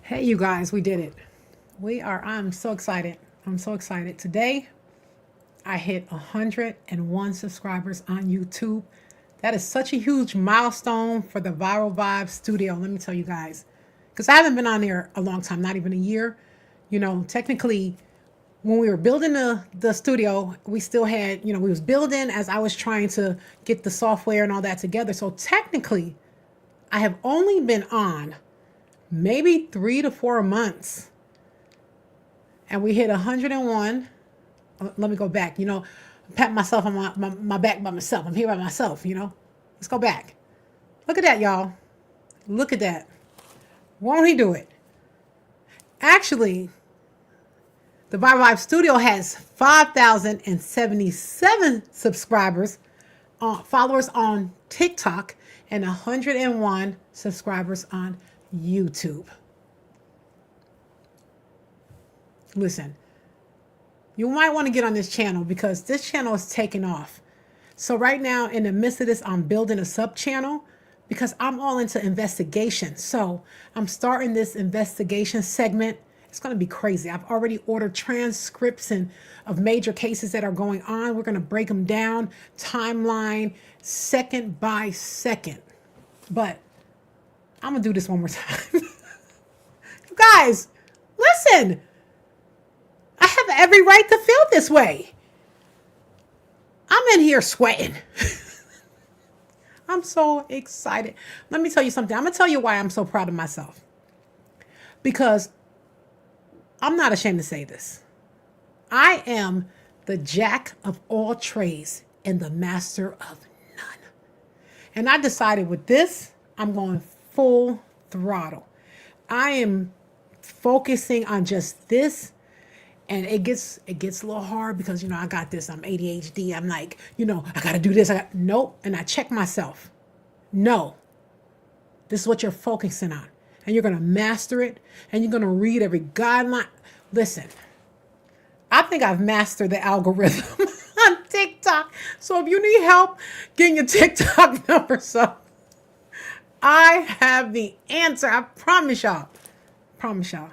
Hey, you guys, we did it. I'm so excited. I'm so excited. Today, I hit 101 subscribers on YouTube. That is such a huge milestone for the Viral Vibe Studio. Let me tell you guys, because I haven't been on there a long time, not even a year. Technically, when we were building the studio, we still had, we was building as I was trying to get the software and all that together. So technically, I have only been on maybe 3 to 4 months, and we hit 101. Let me go back. Pat myself on my back by myself. I'm here by myself. Let's go back. Look at that, y'all. Look at that. Won't he do it? Actually, the Vibe Vibe Studio has 5,077 subscribers, followers on TikTok, and 101 subscribers on YouTube. Listen, you might want to get on this channel because this channel is taking off. So right now, in the midst of this, I'm building a sub channel because I'm all into investigation. So I'm starting this investigation segment. It's going to be crazy. I've already ordered transcripts of major cases that are going on. We're going to break them down, timeline, second by second. But I'm going to do this one more time. You guys, listen. I have every right to feel this way. I'm in here sweating. I'm so excited. Let me tell you something. I'm going to tell you why I'm so proud of myself. Because I'm not ashamed to say this. I am the jack of all trades and the master of none. And I decided with this, I'm going full throttle. I am focusing on just this. And it gets a little hard because, I got this. I'm ADHD. I'm like, I got to do this. Nope. And I check myself. No. This is what you're focusing on. And you're going to master it. And you're going to read every guideline. Listen, I think I've mastered the algorithm on TikTok. So if you need help getting your TikTok numbers up, I have the answer. I promise y'all. Promise y'all.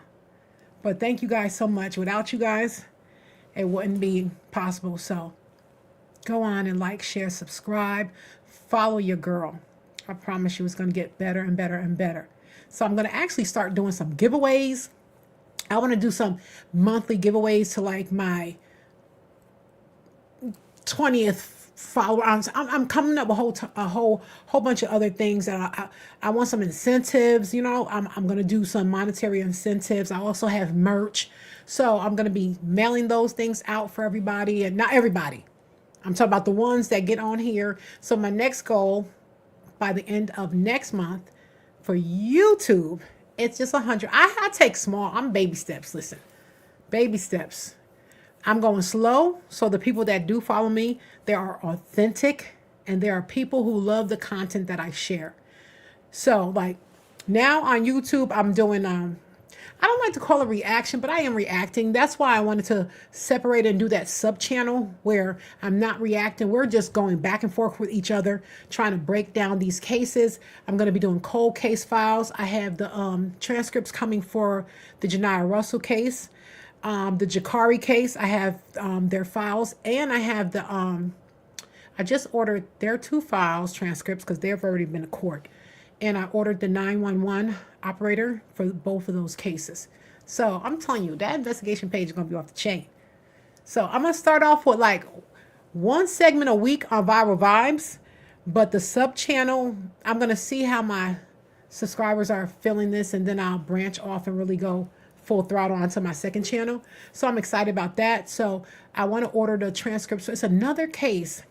But thank you guys so much. Without you guys, it wouldn't be possible. So go on and like, share, subscribe, follow your girl. I promise you it's going to get better and better and better. So I'm going to actually start doing some giveaways. I want to do some monthly giveaways to like my 20th follower. I'm coming up with a whole bunch of other things that I want some incentives. I'm going to do some monetary incentives. I also have merch, so I'm going to be mailing those things out for everybody, and not everybody. I'm talking about the ones that get on here. So my next goal by the end of next month for YouTube, it's just 100. I take small. I'm baby steps. Listen, baby steps. I'm going slow, so the people that do follow me, they are authentic, and there are people who love the content that I share. So, like, now on YouTube, I'm doing, I don't like to call it reaction, but I am reacting. That's why I wanted to separate and do that sub-channel where I'm not reacting. We're just going back and forth with each other, trying to break down these cases. I'm going to be doing cold case files. I have the transcripts coming for the Janiyah Russell case. The Jakari case, I have their files, and I have I just ordered their 2 files, transcripts, because they've already been to court. And I ordered the 911 operator for both of those cases. So I'm telling you, that investigation page is going to be off the chain. So I'm going to start off with like one segment a week on Viral Vibes, but the sub channel, I'm going to see how my subscribers are feeling this, and then I'll branch off and really go full throttle onto my second channel. So I'm excited about that. So I want to order the transcripts. So it's another case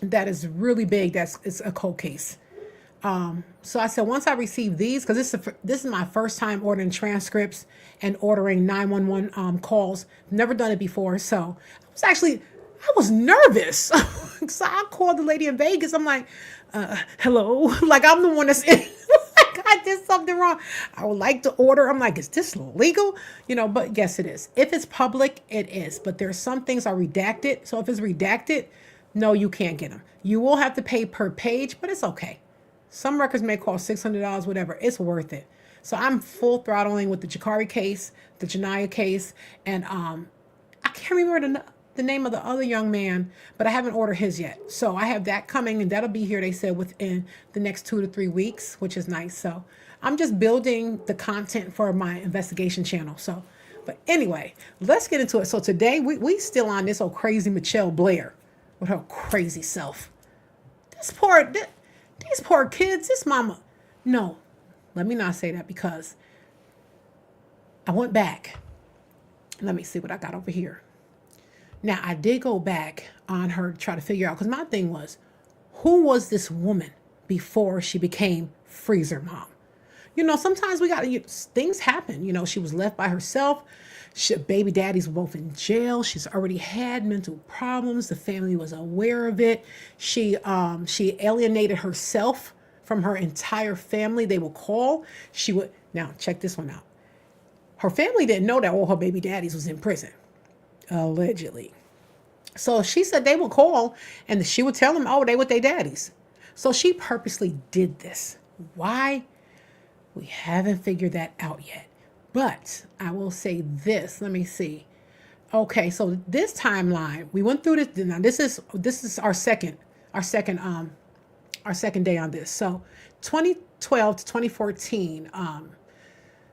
that is really big. It's a cold case. So I said, once I receive these, because this is my first time ordering transcripts and ordering 911 calls. Never done it before. So I was nervous. So I called the lady in Vegas. I'm like, hello. Like, I'm the one that's in. Like, I did something wrong. I would like to order. I'm like, is this legal? But yes, it is. If it's public, it is. But there's some things are redacted. So if it's redacted, no, you can't get them. You will have to pay per page, but it's okay. Some records may cost $600, whatever. It's worth it. So I'm full throttling with the Jakari case, the Janaya case, and I can't remember the name of the other young man, but I haven't ordered his yet. So I have that coming, and that'll be here, they said, within the next 2 to 3 weeks, which is nice. So I'm just building the content for my investigation channel. So, but anyway, let's get into it. So today we still on this old crazy Mitchelle Blair with her crazy self. These poor kids, this mama. No, let me not say that, because I went back. Let me see what I got over here. Now, I did go back on her to try to figure out, because my thing was, who was this woman before she became Freezer Mom? You know, sometimes things happen. You know, she was left by herself. Baby daddies were both in jail. She's already had mental problems. The family was aware of it. She alienated herself from her entire family. They would call. Now check this one out. Her family didn't know that all her baby daddies was in prison, allegedly. So she said they would call and she would tell them, oh, they with their daddies. So she purposely did this. Why? We haven't figured that out yet. But I will say this. Let me see. Okay, so this timeline, we went through this. Now this is our second day on this. So 2012 to 2014,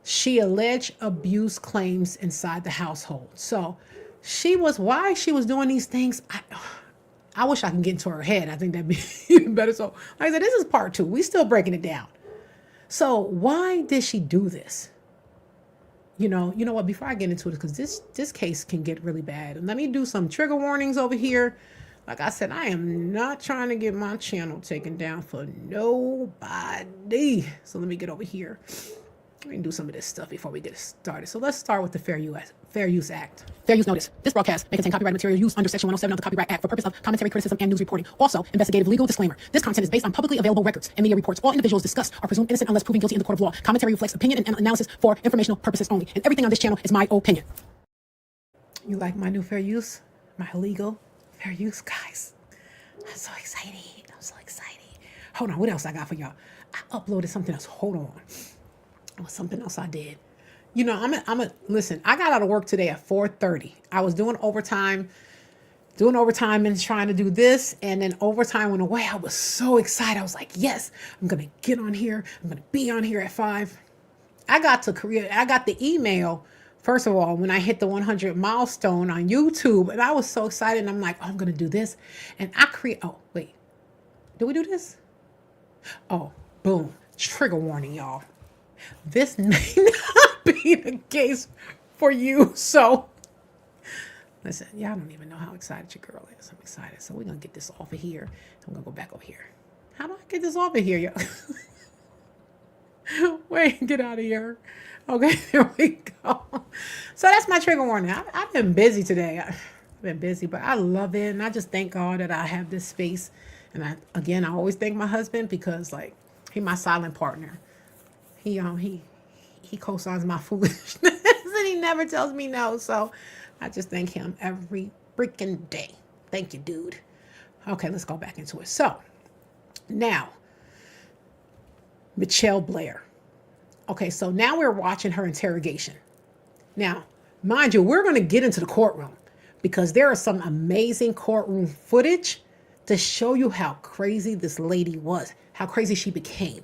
she alleged abuse claims inside the household. So why she was doing these things, I wish I can get into her head. I think that'd be even better. So like I said, this is part 2. We still breaking it down. So why did she do this? You know what, before I get into it, because this case can get really bad. And let me do some trigger warnings over here. Like I said, I am not trying to get my channel taken down for nobody. So let me get over here. We can do some of this stuff before we get started. So let's start with the Fair Use Act. Fair use notice. This broadcast may contain copyrighted material used under Section 107 of the Copyright Act for purpose of commentary, criticism, and news reporting. Also, investigative legal disclaimer. This content is based on publicly available records and media reports. All individuals discussed are presumed innocent unless proven guilty in the court of law. Commentary reflects opinion and analysis for informational purposes only. And everything on this channel is my opinion. You like my new fair use? My illegal fair use? Guys, I'm so excited. Hold on, what else I got for y'all? I uploaded something else. Hold on. It was something else I did. You know, listen, I got out of work today at 4:30. I was doing overtime and trying to do this. And then overtime went away. I was so excited. I was like, yes, I'm going to get on here. I'm going to be on here at 5. I got the email, first of all, when I hit the 100 milestone on YouTube. And I was so excited. And I'm like, oh, I'm going to do this. And oh, wait. Did we do this? Oh, boom. Trigger warning, y'all. This may not be the case for you. So, listen, y'all don't even know how excited your girl is. I'm excited. So we're going to get this off of here. I'm going to go back over here. How do I get this off of here, y'all? Wait, get out of here. Okay, there we go. So that's my trigger warning. I've been busy today. I've been busy, but I love it. And I just thank God that I have this space. And I always thank my husband, because like, he's my silent partner. He co-signs my foolishness and he never tells me no. So I just thank him every freaking day. Thank you, dude. Okay, let's go back into it. So now, Mitchelle Blair. Okay, so now we're watching her interrogation. Now, mind you, we're going to get into the courtroom, because there is some amazing courtroom footage to show you how crazy this lady was, how crazy she became.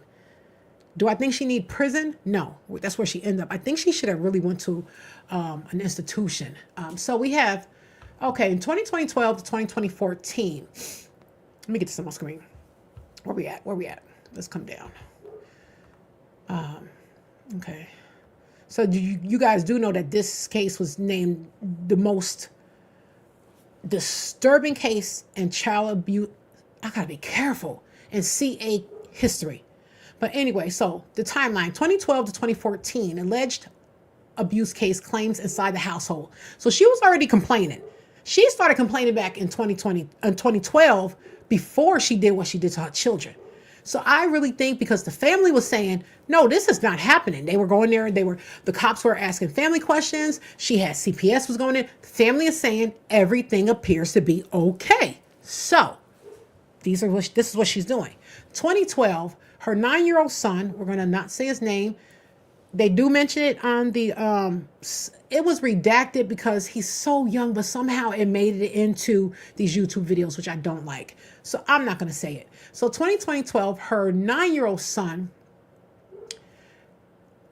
Do I think she need prison? No, that's where she ended up. I think she should have really went to an institution. So we have, okay, in 2012 to 2014. Let me get this on my screen. Where we at? Let's come down. Okay. So you guys do know that this case was named the most disturbing case in child abuse. I gotta be careful. In CA history. But anyway, so the timeline, 2012 to 2014, alleged abuse case claims inside the household. So she was already complaining. She started complaining back in 2012 before she did what she did to her children. So I really think, because the family was saying, no, this is not happening. They were going there and the cops were asking family questions. She had CPS was going in. The family is saying everything appears to be okay. So this is what she's doing. 2012, her 9-year-old son, we're going to not say his name, They do mention it on the, it was redacted because he's so young, but somehow it made it into these YouTube videos, which I don't like. So I'm not going to say it. So 2012, her 9-year-old son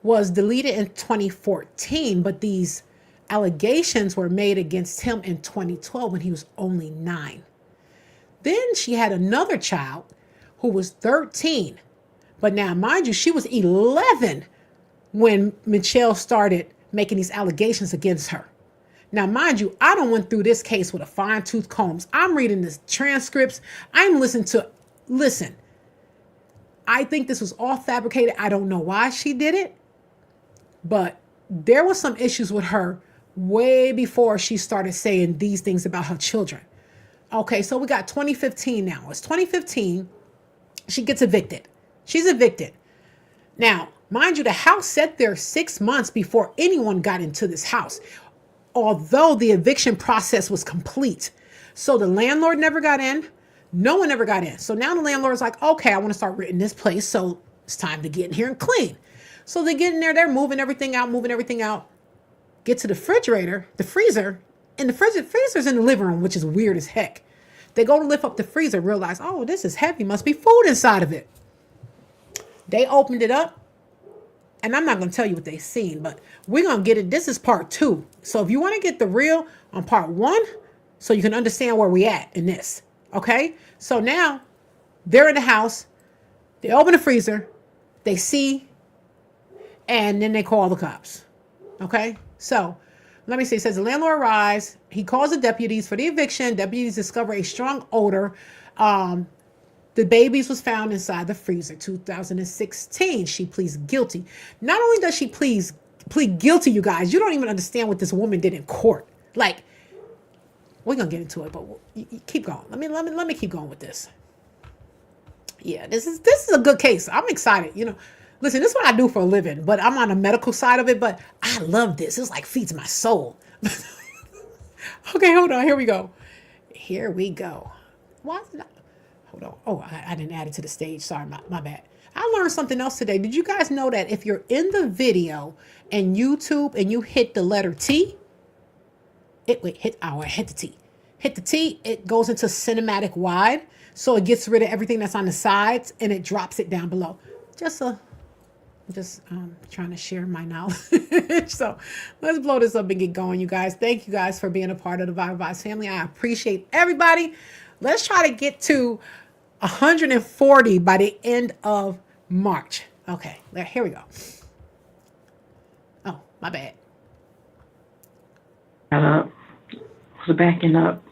was deleted in 2014, but these allegations were made against him in 2012 when he was only 9. Then she had another child who was 13. But now, mind you, she was 11 when Mitchelle started making these allegations against her. Now, mind you, I don't went through this case with a fine-tooth comb. I'm reading the transcripts. I'm listen, I think this was all fabricated. I don't know why she did it, but there was some issues with her way before she started saying these things about her children. Okay, so we got 2015 now. It's 2015. She gets evicted. She's evicted. Now, mind you, the house sat there 6 months before anyone got into this house, although the eviction process was complete. So the landlord never got in. No one ever got in. So now the landlord's like, okay, I want to start renting this place. So it's time to get in here and clean. So they get in there. They're moving everything out. Get to the refrigerator, the freezer, and the freezer's in the living room, which is weird as heck. They go to lift up the freezer, realize, oh, this is heavy. Must be food inside of it. They opened it up, and I'm not going to tell you what they seen, but we're going to get it. This is part 2. So if you want to get the real on part 1, so you can understand where we at in this, okay? So now they're in the house. They open the freezer. They see, and then they call the cops, okay? So let me see. It says the landlord arrives. He calls the deputies for the eviction. Deputies discover a strong odor. The babies was found inside the freezer. 2016. She pleads guilty. Not only does she plead guilty, you guys, you don't even understand what this woman did in court. Like, we're gonna get into it, but you keep going. Let me keep going with this. Yeah, this is a good case. I'm excited. You know, listen, this is what I do for a living, but I'm on the medical side of it. But I love this. It's like feeds my soul. Okay, hold on. Here we go. Why is it not? Hold on. Oh, I didn't add it to the stage. Sorry, my bad. I learned something else today. Did you guys know that if you're in the video and YouTube and you hit the letter T, hit the T. Hit the T, it goes into cinematic wide. So it gets rid of everything that's on the sides and it drops it down below. Just trying to share my knowledge. So let's blow this up and get going, you guys. Thank you guys for being a part of the Vibe Vibes family. I appreciate everybody. Let's try to get to 140 by the end of March. Okay, here we go. Oh, my bad. Was backing up,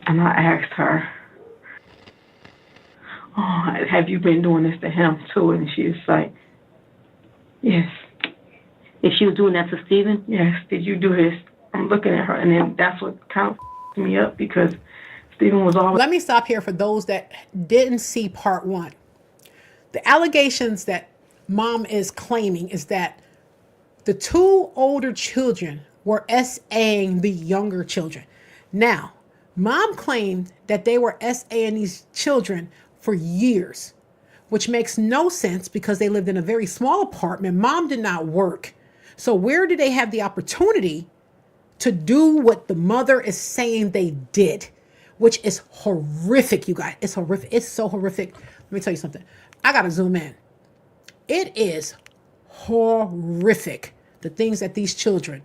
and I asked her, "Oh, have you been doing this to him too?" And she's like, "Yes." If she was doing that to Stephen? Yes. Did you do this? I'm looking at her, and then that's what kind of me up because Stephen was always. Let me stop here for those that didn't see part 1. The allegations that mom is claiming is that the 2 older children were SAing the younger children. Now, mom claimed that they were SAing these children for years, which makes no sense because they lived in a very small apartment. Mom did not work. So where did they have the opportunity to do what the mother is saying they did, which is horrific, you guys. It's horrific. It's so horrific. Let me tell you something. I got to zoom in. It is horrific, the things that these children,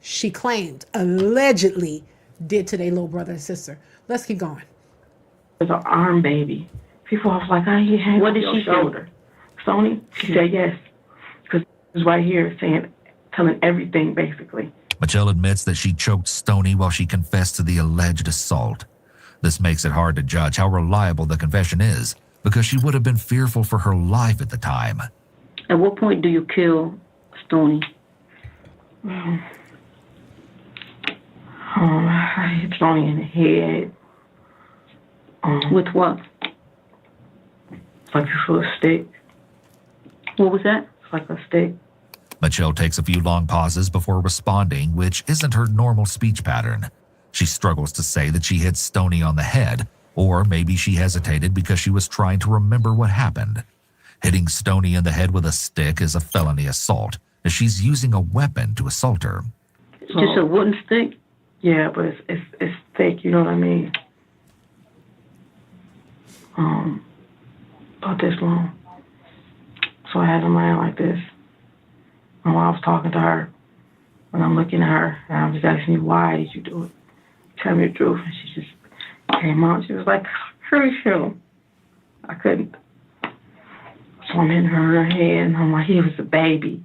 she claimed, allegedly did to their little brother and sister. Let's keep going. It's an arm baby. People was like, "Oh, you hang on your shoulder." Sony, she said yes, because it was right here telling everything basically. Mitchelle admits that she choked Stoney while she confessed to the alleged assault. This makes it hard to judge how reliable the confession is, because she would have been fearful for her life at the time. At what point do you kill Stoney? I hit Stoney in the head. With what? Like a stick. What was that? It's like a stick. Mitchelle takes a few long pauses before responding, which isn't her normal speech pattern. She struggles to say that she hit Stoney on the head, or maybe she hesitated because she was trying to remember what happened. Hitting Stoney in the head with a stick is a felony assault, as she's using a weapon to assault her. Just a wooden stick? Yeah, but it's thick, you know what I mean? About this long. So I had him laying like this. And while I was talking to her, when I'm looking at her, and I'm just asking you, why did you do it? Tell me the truth. And she just came out. She was like, hurry him. I couldn't. So I'm hitting her in her head, and I'm like, he was a baby.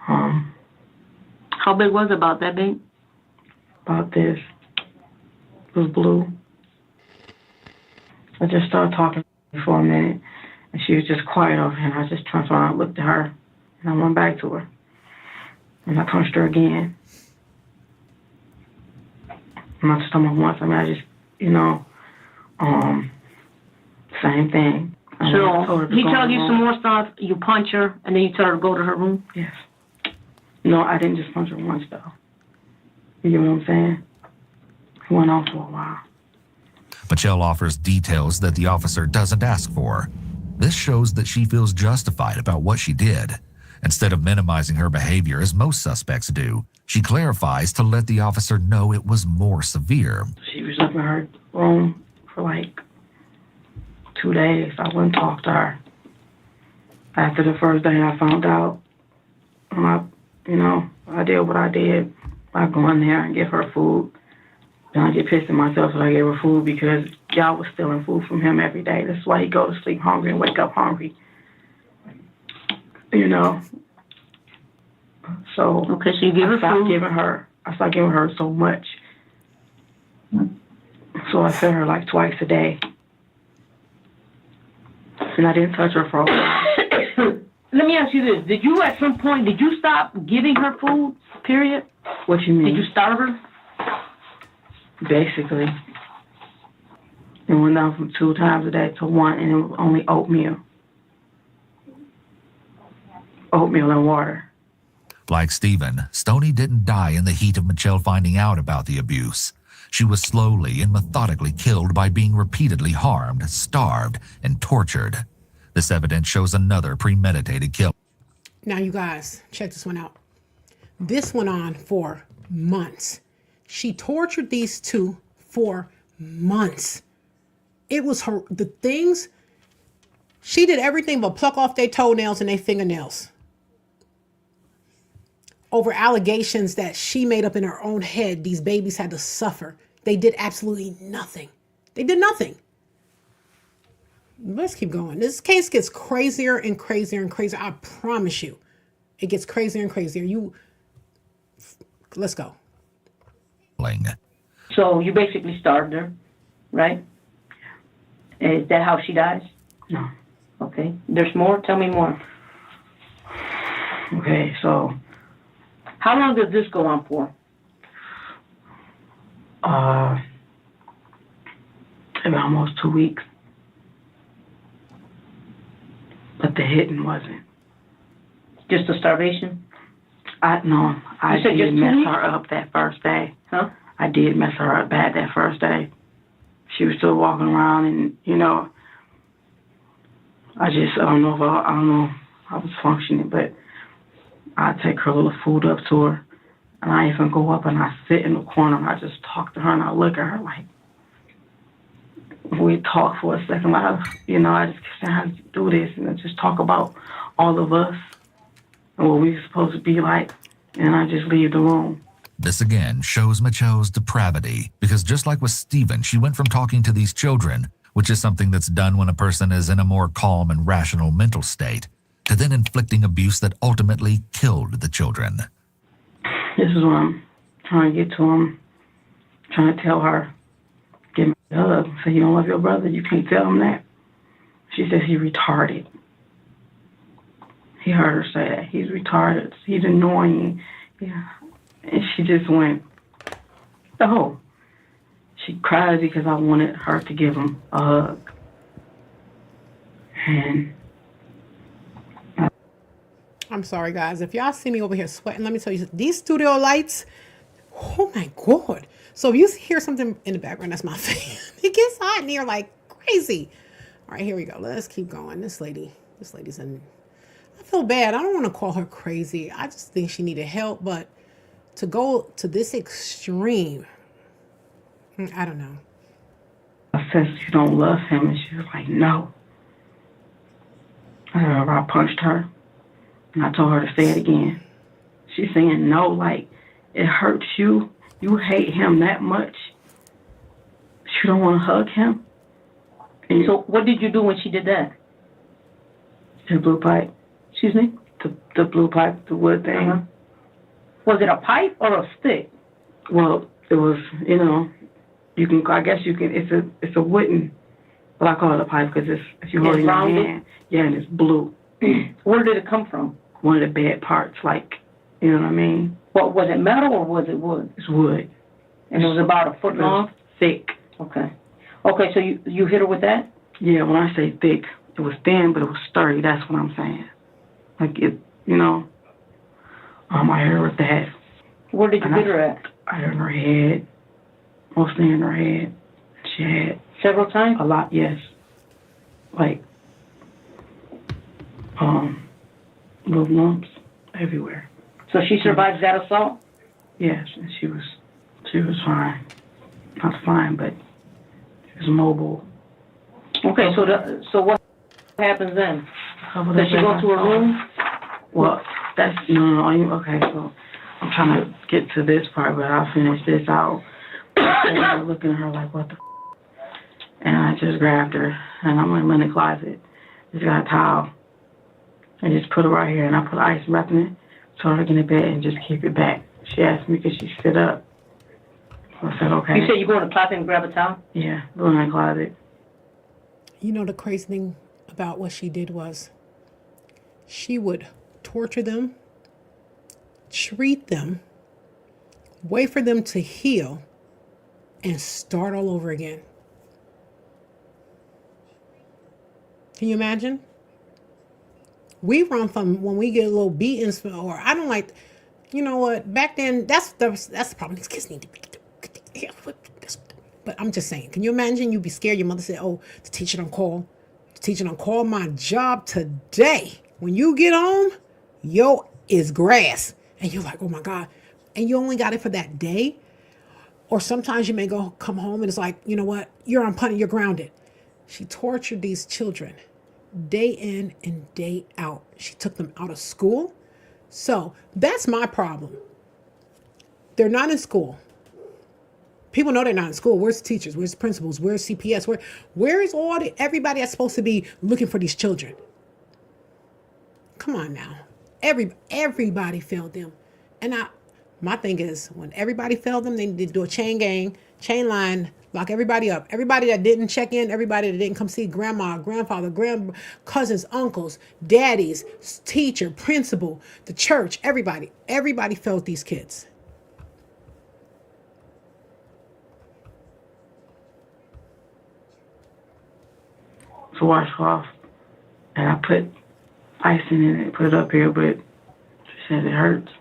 How big was it? About that big? About this. It was blue. I just started talking for a minute, and she was just quiet over here. I just turned around and looked at her, and I went back to her. And I punched her again. And I just told her once, I just, same thing. So he told you some more stuff, you punch her, and then you tell her to go to her room? Yes. No, I didn't just punch her once, though. You know what I'm saying? He went on for a while. Mitchelle offers details that the officer doesn't ask for. This shows that she feels justified about what she did. Instead of minimizing her behavior as most suspects do, she clarifies to let the officer know it was more severe. She was up in her room for like 2 days. I wouldn't talk to her. After the first day I found out, I did what I did by going there and give her food. Then I get pissed at myself that I gave her food because y'all was stealing food from him every day. That's why he go to sleep hungry and wake up hungry. So okay, so you give her food. I stopped giving her so much. So I fed her like twice a day. And I didn't touch her for a while. Let me ask you this. Did you stop giving her food, period? What you mean? Did you starve her? Basically. It went down from 2 times a day to 1, and it was only oatmeal. Oatmeal and water. Like Stephen, Stoney didn't die in the heat of Mitchelle finding out about the abuse. She was slowly and methodically killed by being repeatedly harmed, starved, and tortured. This evidence shows another premeditated kill. Now, you guys, check this one out. This went on for months. She tortured these two for months. It was the things, she did everything but pluck off their toenails and their fingernails over allegations that she made up in her own head. These babies had to suffer. They did absolutely nothing. They did nothing. Let's keep going. This case gets crazier and crazier and crazier. I promise you, it gets crazier and crazier. Let's go. So you basically starved her, right? Is that how she dies? No. Okay. There's more? Tell me more. Okay, so. How long does this go on for? Maybe almost 2 weeks. But the hitting wasn't. Just a starvation? I did mess her up that first day. Huh? I did mess her up bad that first day. She was still walking around, and I don't know. I was functioning, but I take her little food up to her, and I even go up and I sit in the corner and I just talk to her and I look at her like. We talk for a second, I just say how to do this and I just talk about all of us and what we're supposed to be like, and I just leave the room. This again shows Michelle's depravity, because just like with Stephen, she went from talking to these children, which is something that's done when a person is in a more calm and rational mental state, to then inflicting abuse that ultimately killed the children. This is what I'm trying to get to him, trying to tell her, give me a hug, say you don't love your brother, you can't tell him that. She says he's retarded. He heard her say that. He's retarded. He's annoying. Yeah. And she just went, oh. She cried because I wanted her to give him a hug. And I'm sorry, guys. If y'all see me over here sweating, let me tell you, these studio lights, oh my God. So if you hear something in the background, that's my fan. It gets hot in here like crazy. All right, here we go. Let's keep going. This lady's in. I feel bad. I don't want to call her crazy. I just think she needed help, but to go to this extreme, I don't know. I said, you don't love him, and she was like, no. I remember I punched her, and I told her to say it again. She's saying no, like, it hurts you. You hate him that much. You don't want to hug him. And So what did you do when she did that? the blue pipe, Excuse me? the blue pipe, the wood thing. Uh-huh. Was it a pipe or a stick? Well, it was, you know, you can, I guess you can, it's a wooden, but I call it a pipe because it's, if you hold it in your rounded? hand, yeah, and it's blue. Where did it come from? One of the bad parts, like, you know what I mean? What, was it metal or was it wood? It's wood. And it was about a foot long? Thick. Okay. Okay, so you hit her with that? Yeah, when I say thick, it was thin, but it was sturdy. That's what I'm saying. Like it, you know. I hit her with that. Where did you hit her at? I hit her in her head, mostly in her head. She had Several times? a lot, yes. Like, little lumps everywhere. So she survived that assault? Yes, and she was fine. Not fine, but she was mobile. Okay, so what happens then? Does she go to her room? Well, that's, okay, so I'm trying to get to this part, but I'll finish this out. I was looking at her like, what the f***? And I just grabbed her, and I'm in the closet. Just got a towel, and just put it right here, and I put ice wrap in it, told her to get in bed and just keep it back. She asked me, could she sit up? So I said, okay. You said you go in the closet and grab a towel? Yeah, go in the closet. You know, the crazy thing about what she did was she would torture them, treat them, wait for them to heal, and start all over again. Can you imagine? We run from when we get a little beatings, or I don't like, you know what? Back then, that's the problem. These kids need to be. But I'm just saying, can you imagine? You'd be scared. Your mother said, "Oh, the teacher don't call. The teacher don't call. My job today. When you get home, yo is grass," and you're like, "Oh my God," and you only got it for that day. Or sometimes you may come home and it's like, you know what? You're on punishment. You're grounded. She tortured these children day in and day out. She took them out of school. So that's my problem. They're not in school. People know they're not in school. Where's the teachers? Where's the principals? Where's CPS? Where is everybody that's supposed to be looking for these children? Come on now. Everybody failed them. And my thing is, when everybody failed them, they need to do a chain line, lock everybody up. Everybody that didn't check in, everybody that didn't come see grandma, grandfather, cousins, uncles, daddies, teacher, principal, the church, everybody failed these kids. To washcloth, and I put icing in it, put it up here, but she said it hurts.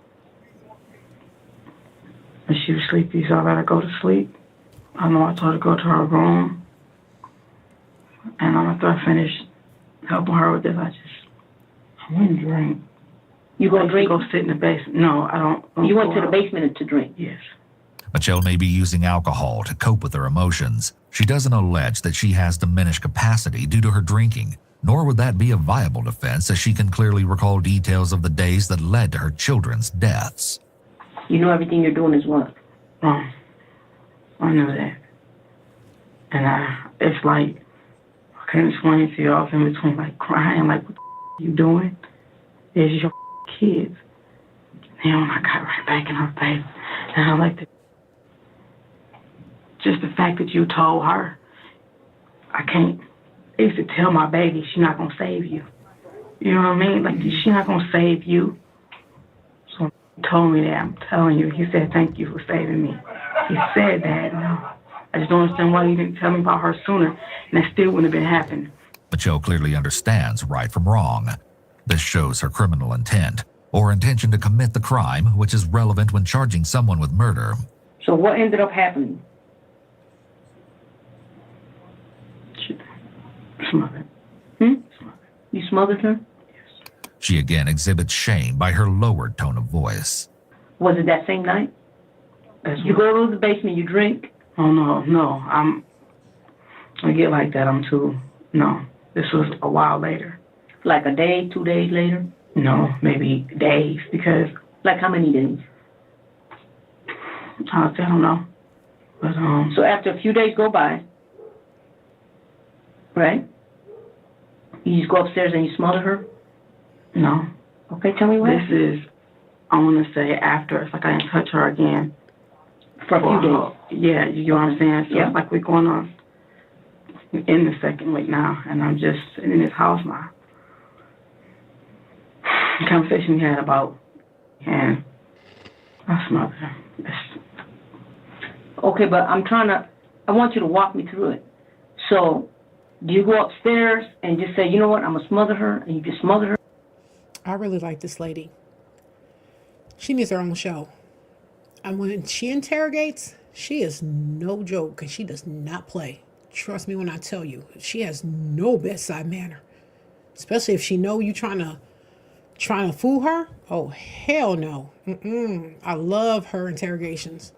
And she was sleepy, so I let her go to sleep. I know I told her to go to her room. And after I finished helping her with this, I went and drank. You go drink? Go sit in the basement. No, I don't. You went to the basement to drink? Yes. Mitchelle may be using alcohol to cope with her emotions. She doesn't allege that she has diminished capacity due to her drinking, nor would that be a viable defense, as she can clearly recall details of the days that led to her children's deaths. You know everything you're doing is what? Wrong. I know that. And it's like, I can't explain it to you. I was in between, like, crying, like, what the you doing? It's your kids. And I got right back in her face. And I like to, just the fact that you told her, I used to tell my baby, she's not going to save you. You know what I mean? Like, she's not going to save you. So he told me that. I'm telling you. He said, thank you for saving me. He said that. No. I just don't understand why he didn't tell me about her sooner, and that still wouldn't have been happening. Mitchelle clearly understands right from wrong. This shows her criminal intent, or intention to commit the crime, which is relevant when charging someone with murder. So what ended up happening? Some of it. smothered her? She again exhibits shame by her lowered tone of voice. Was it that same night? You go to the basement, you drink? Oh, no. I get like that. No. This was a while later. Like a day, 2 days later? No, maybe days, because... Like how many days? I don't know. But, So after a few days go by, right? You just go upstairs and you smother her? No. Okay, tell me what? This is, I want to say after, it's like I didn't touch her again. For a few days? Yeah, you get what I'm saying? So Yeah. it's like we're going on in the second week now, and I'm just sitting in this house now. The conversation we had about, and I smothered her. Okay, but I want you to walk me through it. So, do you go upstairs and just say, you know what, I'm going to smother her, and you just smother her? I really like this lady. She needs her own show. And when she interrogates, she is no joke, because she does not play. Trust me when I tell you, she has no bedside manner. Especially if she know you trying to fool her. Oh, hell no. I love her interrogations.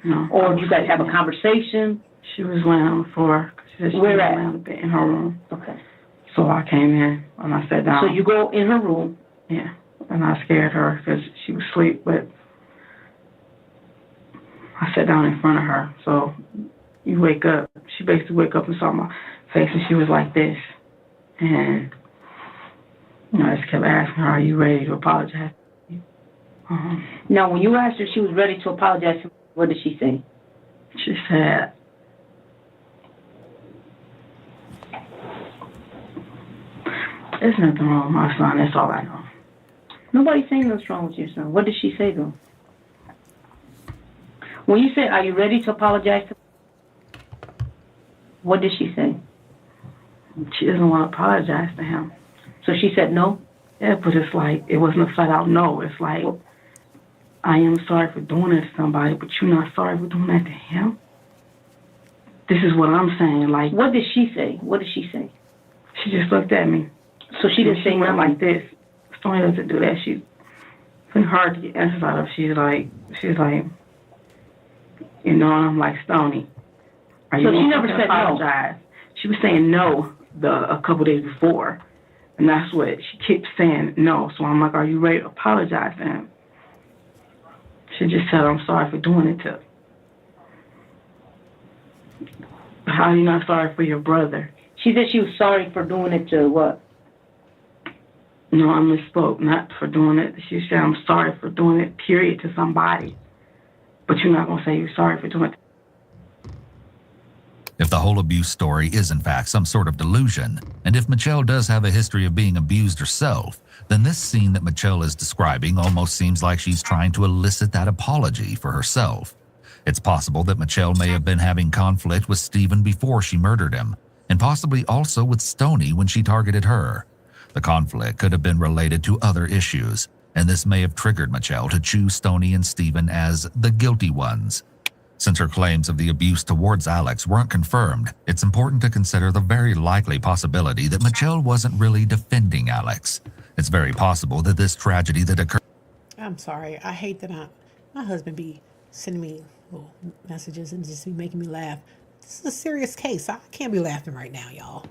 No. Or do you guys have a conversation? She was laying on the floor. She said she Where was at? laying on the bed in her room. Okay. So I came in and I sat down. So you go in her room. Yeah. And I scared her because she was asleep, but I sat down in front of her. So you wake up. She basically wake up and saw my face, and she was like this. And, I just kept asking her, are you ready to apologize? Now, when you asked her if she was ready to apologize, what did she say? She said, there's nothing wrong with my son. That's all I know. Nobody's saying what's wrong with your son. What did she say, though? When you said, are you ready to apologize to what did she say? She doesn't want to apologize to him. So she said no? Yeah, but it's like, it wasn't a flat out no. It's like, I am sorry for doing it to somebody, but you're not sorry for doing that to him? This is what I'm saying. Like, what did she say? What did she say? She just looked at me. So she didn't say went nothing like this. Stoney doesn't do that. She's been hard to get answers out of. She's like, and I'm like, Stoney, are you So she gonna never fucking said no? apologize? She was saying no a couple days before, and that's what she kept saying no. So I'm like, are you ready to apologize to him? She just said, I'm sorry for doing it to. How are you not sorry for your brother? She said she was sorry for doing it to what? No, I misspoke. Not for doing it. She said, I'm sorry for doing it, period, to somebody. But you're not going to say you're sorry for doing it. If the whole abuse story is in fact some sort of delusion, and if Mitchelle does have a history of being abused herself, then this scene that Mitchelle is describing almost seems like she's trying to elicit that apology for herself. It's possible that Mitchelle may have been having conflict with Stephen before she murdered him, and possibly also with Stoney when she targeted her. The conflict could have been related to other issues, and this may have triggered Mitchelle to choose Stoney and Stephen as the guilty ones. Since her claims of the abuse towards Alex weren't confirmed, it's important to consider the very likely possibility that Mitchelle wasn't really defending Alex. It's very possible that this tragedy that occurred... I'm sorry. I hate that my husband be sending me little messages and just be making me laugh. This is a serious case. I can't be laughing right now, y'all.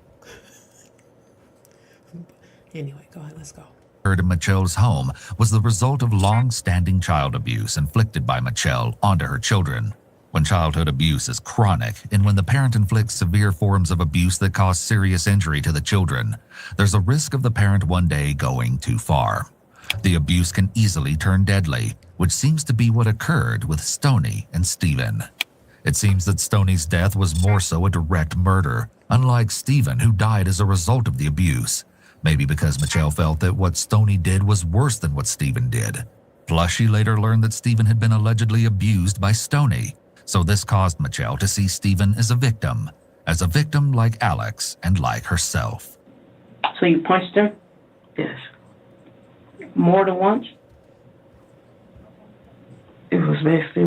Anyway, go ahead. Let's go. in Mitchelle's home was the result of long-standing child abuse inflicted by Mitchelle onto her children. When childhood abuse is chronic, and when the parent inflicts severe forms of abuse that cause serious injury to the children, there's a risk of the parent one day going too far. The abuse can easily turn deadly, which seems to be what occurred with Stoney and Stephen. It seems that Stoney's death was more so a direct murder, unlike Stephen, who died as a result of the abuse. Maybe because Mitchelle felt that what Stoney did was worse than what Stephen did. Plus, she later learned that Stephen had been allegedly abused by Stoney. So this caused Mitchelle to see Stephen as a victim like Alex and like herself. So you punched her? Yes. More than once? It was basically...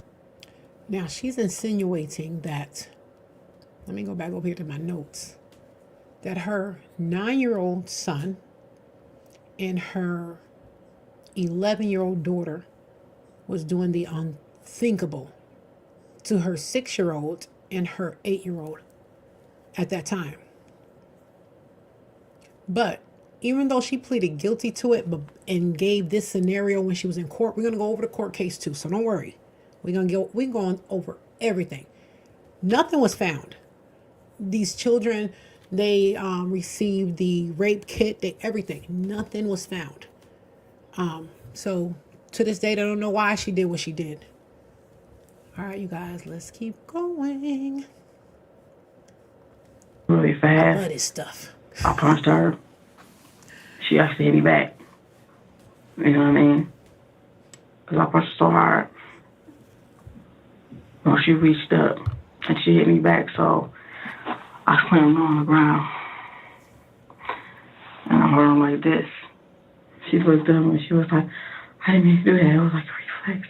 Now, she's insinuating that, let me go back over here to my notes. that her 9-year-old son and her 11-year-old daughter was doing the unthinkable to her 6-year-old and her 8-year-old at that time. But even though she pleaded guilty to it and gave this scenario when she was in court, we're going to go over the court case too, so don't worry. We're going over everything. Nothing was found. These children, they received the rape kit, everything. Nothing was found. So to this day, I don't know why she did what she did. All right, you guys, let's keep going. Really I fast. love this stuff. I punched her. She actually hit me back. You know what I mean? Because I punched her so hard. Well, she reached up and she hit me back, so I slammed her on the ground. And I heard her like this. She looked up and she was like, I didn't mean to do that. It was like a reflex.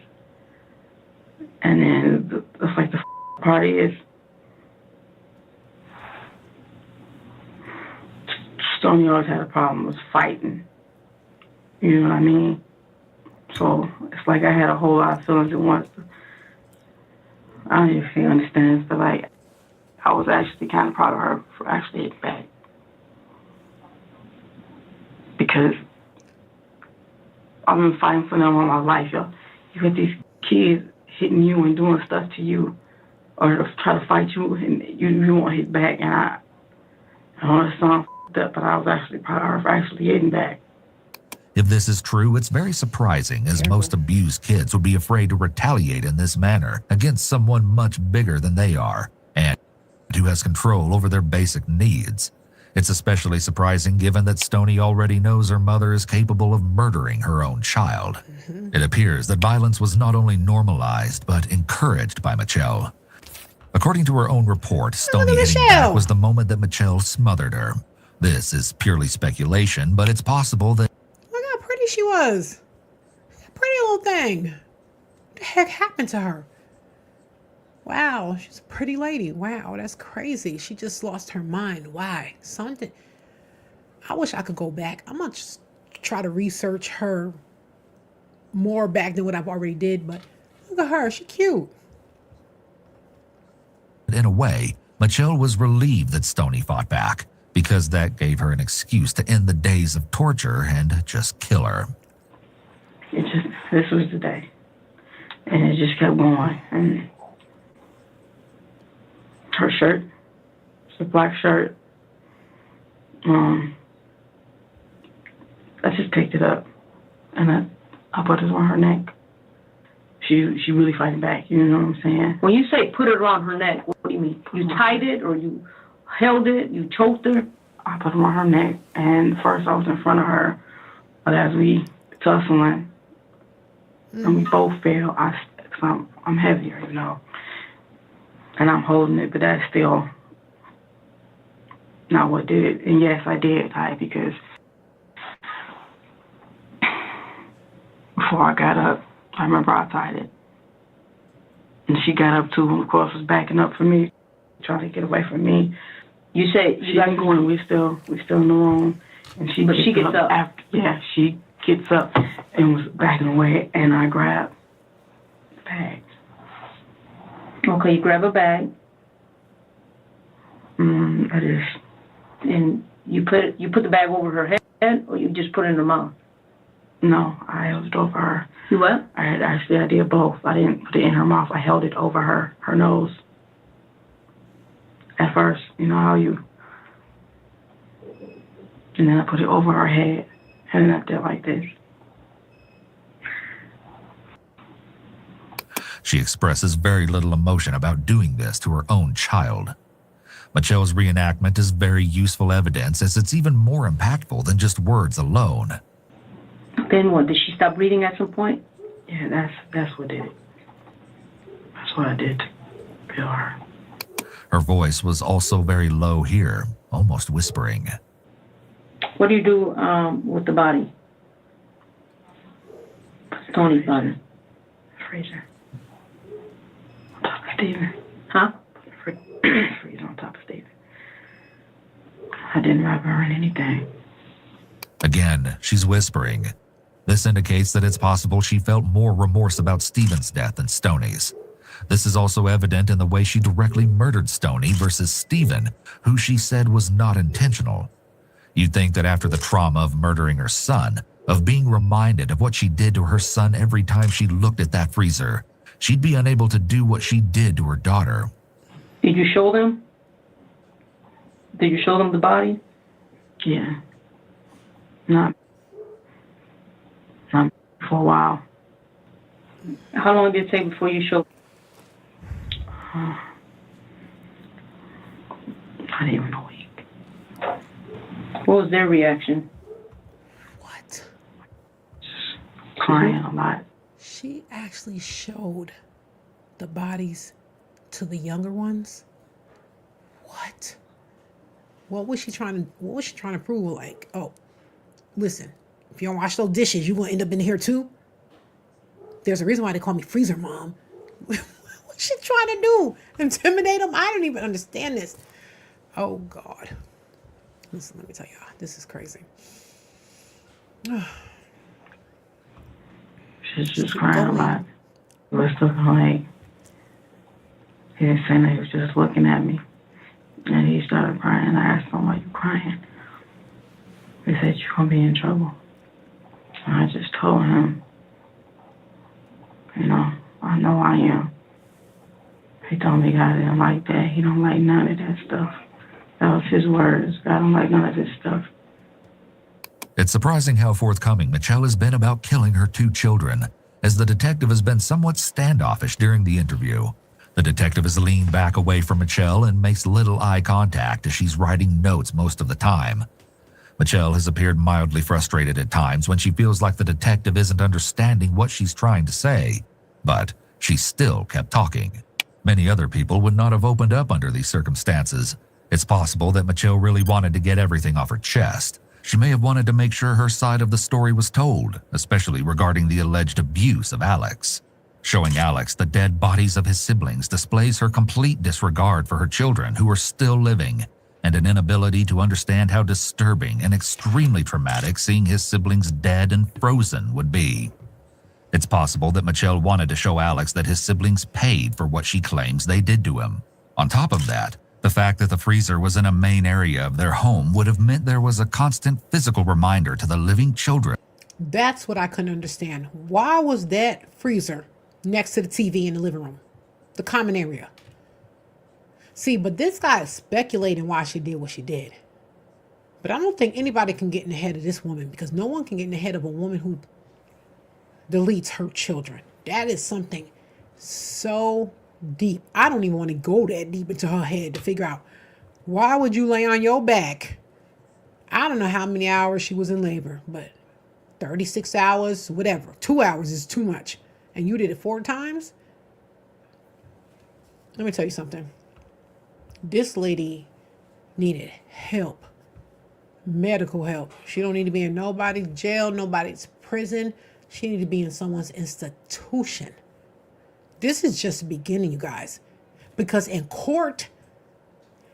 And then it's like the part is, Stoney always had a problem with fighting. You know what I mean? So it's like I had a whole lot of feelings at once. I don't even think she understands, but like I was actually kind of proud of her for actually hitting back. Because I've been fighting for them all my life, yo. You got these kids hitting you and doing stuff to you, or to try to fight you, and you won't hit back. And I know it sounds up, but I was actually proud of her for actually hitting back. If this is true, it's very surprising, as most abused kids would be afraid to retaliate in this manner against someone much bigger than they are and who has control over their basic needs. It's especially surprising given that Stoney already knows her mother is capable of murdering her own child. It appears that violence was not only normalized, but encouraged by Mitchelle. According to her own report, Stoney hitting back was the moment that Mitchelle smothered her. This is purely speculation, but it's possible that Look how pretty she was. Pretty little thing. What the heck happened to her? Wow, she's a pretty lady. Wow, that's crazy. She just lost her mind. Why? Something. I wish I could go back. I'm going to just try to research her more back than what I've already did, but look at her. She's cute. in a way, Mitchelle was relieved that Stoney fought back, because that gave her an excuse to end the days of torture and just kill her. This was the day. And it just kept going. And her shirt, it's a black shirt. I just picked it up and I put it on her neck. She really fighting back, you know what I'm saying? When you say put it around her neck, what do you mean? You tied it or you held it, you choked her? I put it on her neck, and first I was in front of her, but as we tussling, and we both fell, cause I'm heavier, you know, and I'm holding it, but that's still not what did it. And yes, I did tie it because before I got up, I remember I tied it. And she got up too, and of course was backing up for me, trying to get away from me. You say She got going, we still in the room, and she gets up. After, she gets up and was backing away, and I grabbed the bag. Okay, you grab a bag. I just. And you put the bag over her head, or you just put it in her mouth? No, I held it over her. You what? I did both. I didn't put it in her mouth. I held it over her nose. At first, you know how you. And then I put it over her head, and then I did like this. She expresses very little emotion about doing this to her own child. Mitchelle's reenactment is very useful evidence, as it's even more impactful than just words alone. Then what? Did she stop breathing at some point? Yeah, that's what did it. That's what I did to kill her. Her voice was also very low here, almost whispering. What do you do with the body? Tony's body. Freezer. On top of Steven. Huh? Freezer on top of Steven. I didn't rob her in anything. Again, she's whispering. This indicates that it's possible she felt more remorse about Stephen's death than Stoney's. This is also evident in the way she directly murdered Stoney versus Stephen, who she said was not intentional. You'd think that after the trauma of murdering her son, of being reminded of what she did to her son every time she looked at that freezer, she'd be unable to do what she did to her daughter. Did you show them? Did you show them the body? Yeah. Not for a while. How long did it take before you showed? Not even a week. What was their reaction? What? Just crying a lot. She actually showed the bodies to the younger ones? What? What was she trying to prove? Like, oh, listen, if you don't wash those dishes, you're gonna end up in here too? There's a reason why they call me freezer mom. What's she trying to do? Intimidate them? I don't even understand this. Oh God. Listen, let me tell y'all, this is crazy. She's just crying a lot. He was looking like, he didn't say nothing, he was just looking at me. And he started crying. I asked him, why you crying? He said, you're going to be in trouble. And I just told him, you know I am. He told me God didn't like that. He don't like none of that stuff. That was his words. God don't like none of this stuff. It's surprising how forthcoming Mitchelle has been about killing her 2 children, as the detective has been somewhat standoffish during the interview. The detective has leaned back away from Mitchelle and makes little eye contact as she's writing notes most of the time. Mitchelle has appeared mildly frustrated at times when she feels like the detective isn't understanding what she's trying to say, but she still kept talking. Many other people would not have opened up under these circumstances. It's possible that Mitchelle really wanted to get everything off her chest. She may have wanted to make sure her side of the story was told, especially regarding the alleged abuse of Alex. Showing Alex the dead bodies of his siblings displays her complete disregard for her children who are still living, and an inability to understand how disturbing and extremely traumatic seeing his siblings dead and frozen would be. It's possible that Mitchelle wanted to show Alex that his siblings paid for what she claims they did to him. On top of that, the fact that the freezer was in a main area of their home would have meant there was a constant physical reminder to the living children. That's what I couldn't understand. Why was that freezer next to the TV in the living room, the common area? See, but this guy is speculating why she did what she did. But I don't think anybody can get in the head of this woman, because no one can get in the head of a woman who deletes her children. That is something so deep. I don't even want to go that deep into her head to figure out, why would you lay on your back? I don't know how many hours she was in labor, but 36 hours, whatever. 2 hours is too much. And you did it 4 times? Let me tell you something. This lady needed help. Medical help. She don't need to be in nobody's jail, nobody's prison. She needed to be in someone's institution. This is just the beginning, you guys. Because in court,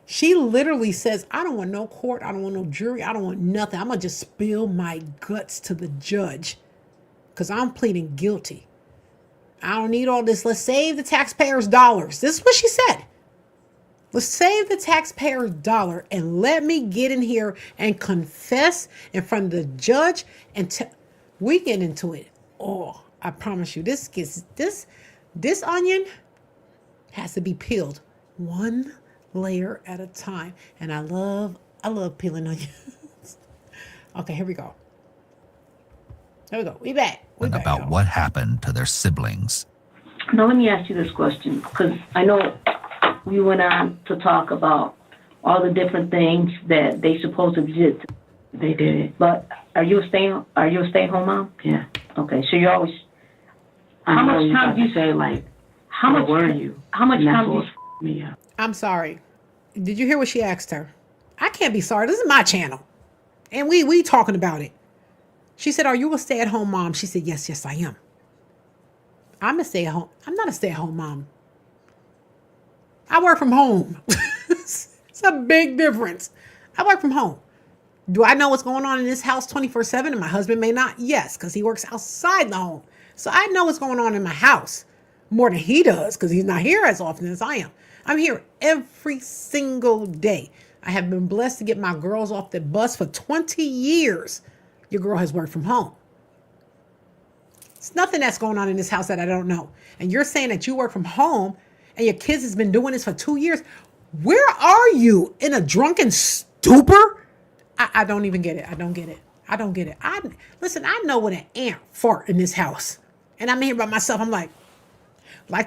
she literally says, I don't want no court. I don't want no jury. I don't want nothing. I'm going to just spill my guts to the judge because I'm pleading guilty. I don't need all this. Let's save the taxpayers' dollars. This is what she said. Let's save the taxpayers' dollar and let me get in here and confess in front of the judge and we get into it. Oh, I promise you, this onion has to be peeled one layer at a time. And I love peeling onions. Okay, here we go. We back. About what happened to their siblings. Now, let me ask you this question, because I know we went on to talk about all the different things that they supposedly did. They did it. But are you a stay-at-home mom? Yeah. Okay, so you're always. How much time do you say, like, how much were you? How much time do you? Me up. I'm sorry. Did you hear what she asked her? I can't be sorry. This is my channel. And we talking about it. She said, are you a stay-at-home mom? She said, yes, I am. I'm not a stay-at-home mom. I work from home. It's a big difference. I work from home. Do I know what's going on in this house 24/7? And my husband may not? Yes, because he works outside the home. So I know what's going on in my house more than he does because he's not here as often as I am. I'm here every single day. I have been blessed to get my girls off the bus for 20 years. Your girl has worked from home. It's nothing that's going on in this house that I don't know. And you're saying that you work from home and your kids has been doing this for 2 years. Where are you? In a drunken stupor? I don't even get it. I don't get it. I don't get it. Listen, I know when an ant fart in this house. And I'm here by myself. I'm like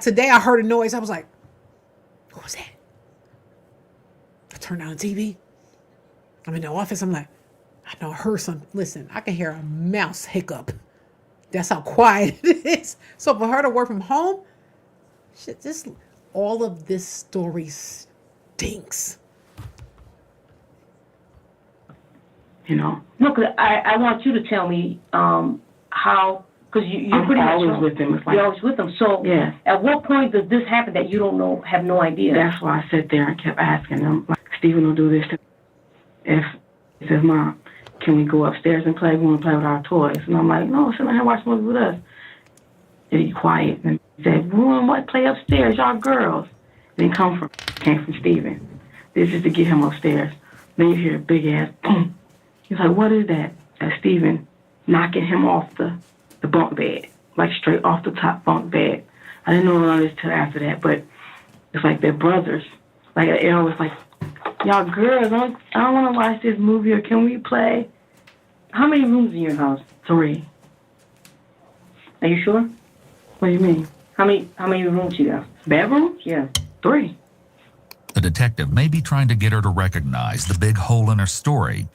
today I heard a noise. I was like, what was that? I turned on the TV. I'm in the office. I'm like, I know I heard something. Listen, I can hear a mouse hiccup. That's how quiet it is. So for her to work from home, shit, all of this story stinks. You know? No, because I want you to tell me how, because you're I'm pretty much always with them. It's like, you're always with them. So yeah. At what point does this happen that you don't know, have no idea? That's why I sat there and kept asking them, like, Stephen will do this. If he says, Mom, can we go upstairs and play? We want to play with our toys. And I'm like, no, sit down here and watch movies with us. And he quiet and he said, we want to play upstairs, y'all girls. And it came from Stephen. This is to get him upstairs. Then you hear a big ass boom. He's like, what is that? That's Stephen knocking him off the bunk bed, like straight off the top bunk bed. I didn't know all this till after that, but it's like they're brothers. Like Aaron was like, y'all girls, I don't want to watch this movie, or can we play? How many rooms in your house? 3. Are you sure? What do you mean? How many rooms you got? Bedrooms? Yeah. 3. The detective may be trying to get her to recognize the big hole in her story.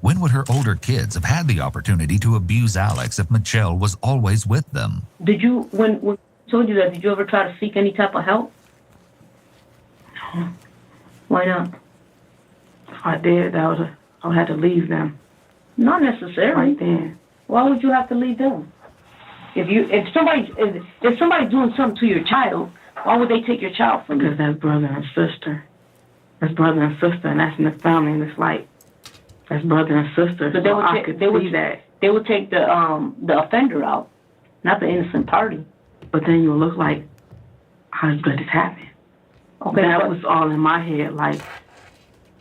When would her older kids have had the opportunity to abuse Alex if Mitchelle was always with them? Did you, when I told you that, did you ever try to seek any type of help? No. Why not? If I did, I would have to leave them Not necessarily. right then. Why would you have to leave them? If somebody's doing something to your child, why would they take your child from you? Because that's brother and sister. That's brother and sister, and that's in the family, and it's like, that's brother and sister. But so I could see that. They would take the offender out, not the innocent party. But then you look like, how did this happen? Okay, That was all in my head. Like,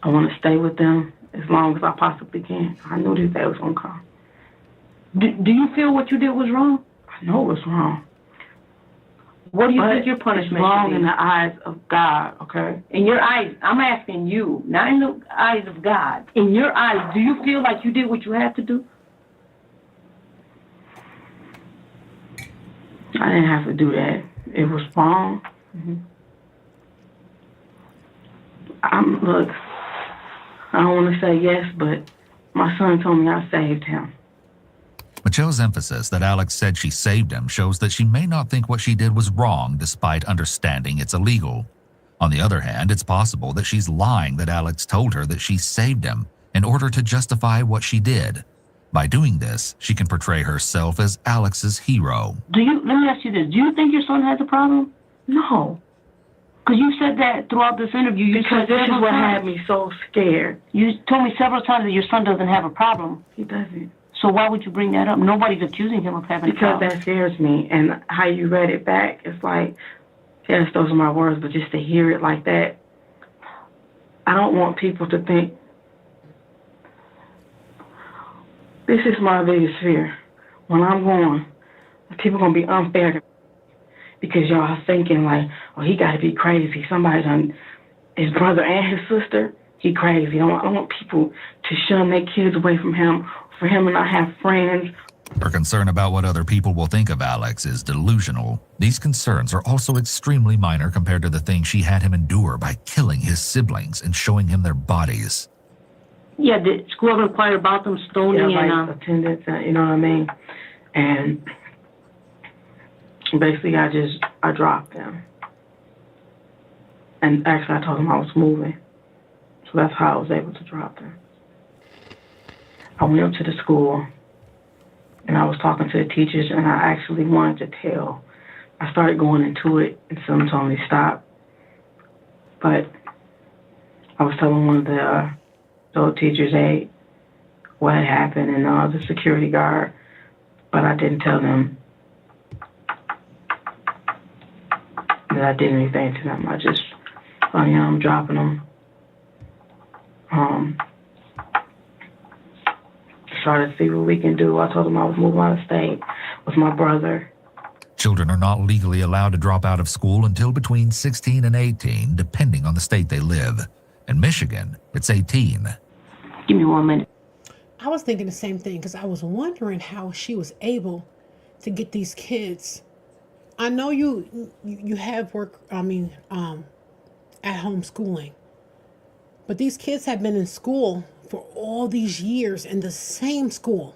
I want to stay with them as long as I possibly can. I knew this day was going to come. Do you feel what you did was wrong? I know it was wrong. What do you But think your punishment it's wrong should in be? the eyes of God, okay? In your eyes, I'm asking you, not in the eyes of God. In your eyes, do you feel like you did what you had to do? I didn't have to do that. It was wrong. Mm-hmm. Look, I don't want to say yes, but my son told me I saved him. Michelle's emphasis that Alex said she saved him shows that she may not think what she did was wrong despite understanding it's illegal. On the other hand, it's possible that she's lying that Alex told her that she saved him in order to justify what she did. By doing this, she can portray herself as Alex's hero. Let me ask you this. Do you think your son has a problem? No, Because you said that throughout this interview. because this is what had me so scared. You told me several times that your son doesn't have a problem. He doesn't. So why would you bring that up? Nobody's accusing him of having a Because problem. that scares me. And how you read it back, it's like, yes, those are my words, but just to hear it like that, I don't want people to think, this is my biggest fear. When I'm gone, people are going to be unfair to me because y'all are thinking like, oh, he got to be crazy. Somebody done, his brother and his sister, he crazy. I don't want people to shun their kids away from him, for him to not have friends. Her concern about what other people will think of Alex is delusional. These concerns are also extremely minor compared to the things she had him endure by killing his siblings and showing him their bodies. Yeah, did school ever inquire about them, stoning and... Attendance, you know what I mean? And basically I dropped them. And actually I told them I was moving. So that's how I was able to drop them. I went up to the school and I was talking to the teachers and I actually wanted to tell. I started going into it and someone told me to stop. But I was telling one of the told teachers aide what had happened and the security guard, but I didn't tell them that I did anything to them. I just, I'm dropping them. Try to see what we can do. I told them I was moving out of state with my brother. Children are not legally allowed to drop out of school until between 16 and 18, depending on the state they live. In Michigan, it's 18. Give me 1 minute. I was thinking the same thing because I was wondering how she was able to get these kids. I know you have work, at home schooling, but these kids have been in school for all these years in the same school.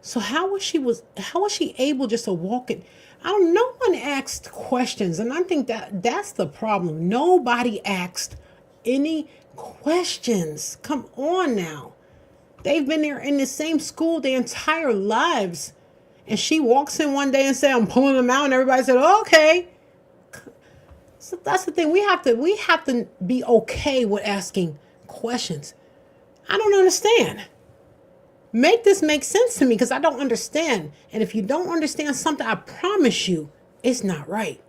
So how was she able just to walk it? I don't. No one asked questions, and I think that's the problem. Nobody asked any questions. Come on now, they've been there in the same school their entire lives, and she walks in one day and say, "I'm pulling them out," and everybody said, "Okay." So that's the thing. We have to be okay with asking questions. I don't understand. Make this make sense to me because I don't understand. And if you don't understand something, I promise you it's not right.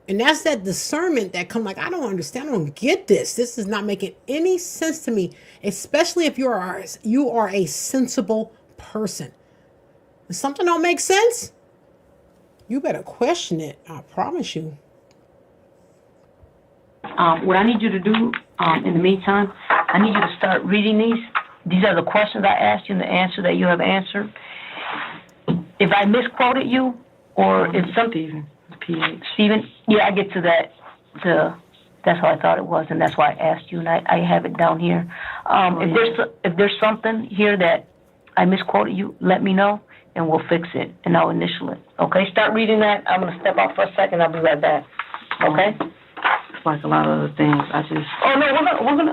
And that's that discernment that come like, I don't understand. I don't get this. This is not making any sense to me, especially if you are a sensible person. If something don't make sense, you better question it. I promise you. What I need you to do in the meantime, I need you to start reading these. These are the questions I asked you and the answer that you have answered. If I misquoted you, or if something, Stephen, yeah, I get to that. That's how I thought it was, and that's why I asked you, and I have it down here. If there's something here that I misquoted you, let me know, and we'll fix it, and I'll initial it. Okay, start reading that. I'm gonna step out for a second. I'll be right back. Okay. It's like a lot of other things. Oh no,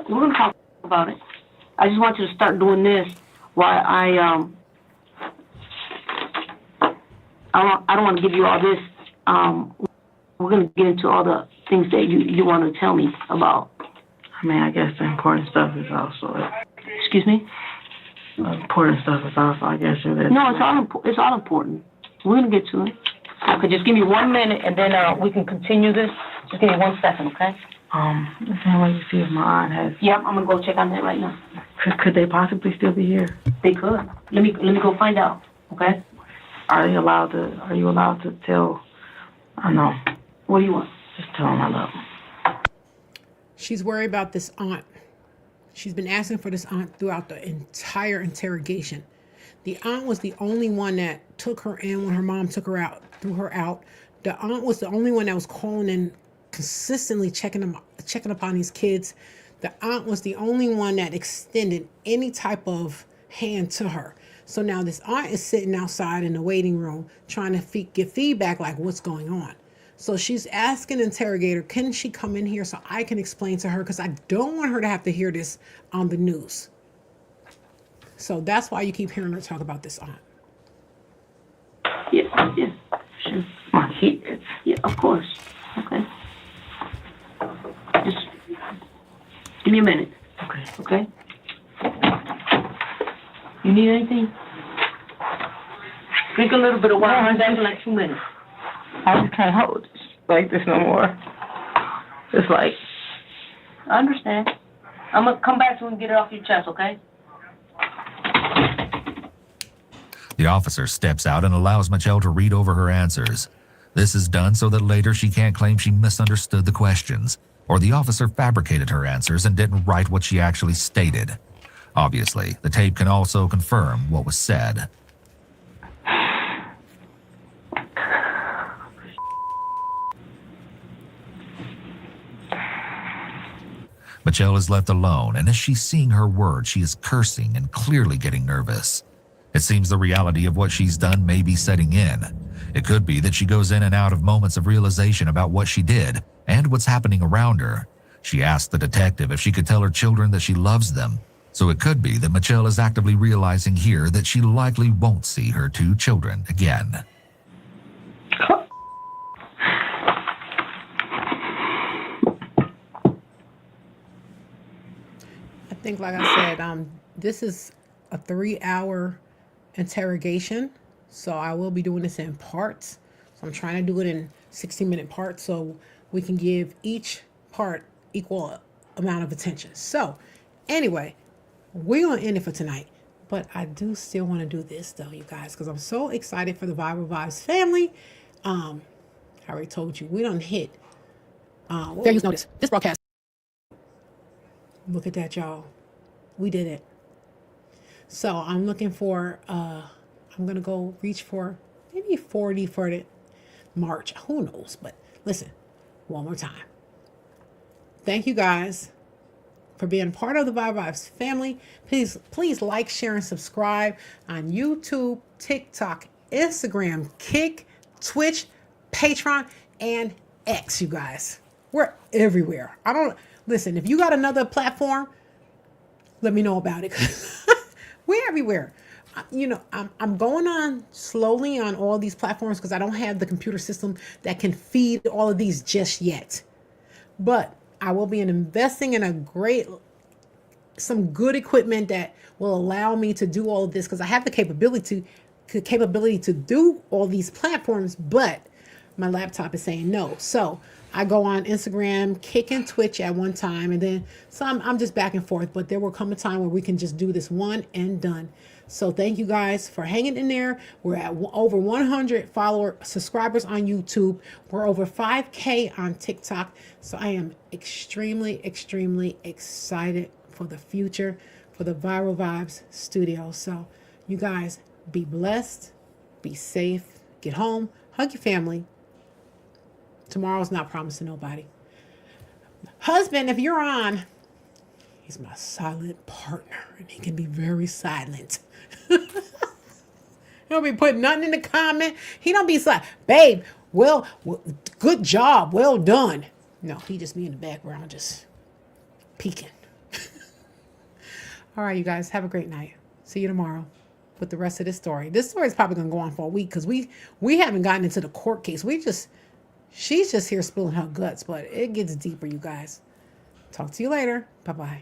we're gonna talk about it. I just want you to start doing this while I don't want to give you all this. We're going to get into all the things that you want to tell me about. I mean, I guess the important stuff is also. Excuse me? Important stuff is also, I guess. No, it's all important. We're going to get to it. Okay, just give me 1 minute and then we can continue this. Just give me 1 second, okay? Let me see if my aunt has. Yep, I'm gonna go check on that right now. Could they possibly still be here? They could. Let me go find out. Okay. Are you allowed to tell? I know. What do you want? Just tell them I love them. She's worried about this aunt. She's been asking for this aunt throughout the entire interrogation. The aunt was the only one that took her in when her mom took her out, threw her out. The aunt was the only one that was calling in consistently checking upon these kids. The aunt was the only one that extended any type of hand to her. So now this aunt is sitting outside in the waiting room trying to get feedback like what's going on. So she's asking the interrogator, can she come in here so I can explain to her, because I don't want her to have to hear this on the news. So that's why you keep hearing her talk about this aunt. Yeah. Sure. My kids. Yeah, of course. Okay. Just give me a minute. Okay? You need anything? Drink a little bit of water. I'm back in like 2 minutes. I just can't hold this like this no more. It's like, I understand. I'm gonna come back so we can get it off your chest, okay? The officer steps out and allows Mitchelle to read over her answers. This is done so that later she can't claim she misunderstood the questions, or the officer fabricated her answers and didn't write what she actually stated. Obviously, the tape can also confirm what was said. Mitchelle is left alone, and as she's seeing her words, she is cursing and clearly getting nervous. It seems the reality of what she's done may be setting in. It could be that she goes in and out of moments of realization about what she did and what's happening around her. She asked the detective if she could tell her children that she loves them. So it could be that Mitchelle is actively realizing here that she likely won't see her 2 children again. think, like I said, this is a 3-hour interrogation. So I will be doing this in parts. So I'm trying to do it in 60-minute parts so we can give each part equal amount of attention. So anyway, we're going to end it for tonight. But I do still want to do this, though, you guys, because I'm so excited for the Viral Vibes family. I already told you, we done hit. Fair use notice. This broadcast. Look at that, y'all. We did it. So I'm looking for, I'm going to go reach for maybe 40 for the March. Who knows? But listen, one more time. Thank you guys for being part of the Vibe Vibes family. Please like, share, and subscribe on YouTube, TikTok, Instagram, Kick, Twitch, Patreon, and X, you guys. We're everywhere. Listen, if you got another platform, let me know about it. We're everywhere. I'm going on slowly on all these platforms because I don't have the computer system that can feed all of these just yet. But I will be investing in some good equipment that will allow me to do all of this because I have the capability to do all these platforms, but my laptop is saying no. So I go on Instagram, Kick, and Twitch at one time, and then I'm just back and forth. But there will come a time where we can just do this one and done. So thank you guys for hanging in there. We're at over 100 subscribers on YouTube. We're over 5K on TikTok. So I am extremely, extremely excited for the future for the Viral Vibes studio. So you guys be blessed, be safe, get home, hug your family. Tomorrow's not promised to nobody. Husband, if you're on, he's my silent partner, and he can be very silent. He don't be putting nothing in the comment. He don't be like, babe, well, good job, well done. No, he just be in the background just peeking. All right, you guys, have a great night. See you tomorrow with the rest of this story. This story is probably going to go on for a week because we haven't gotten into the court case. She's just here spilling her guts, but it gets deeper, you guys. Talk to you later. Bye-bye.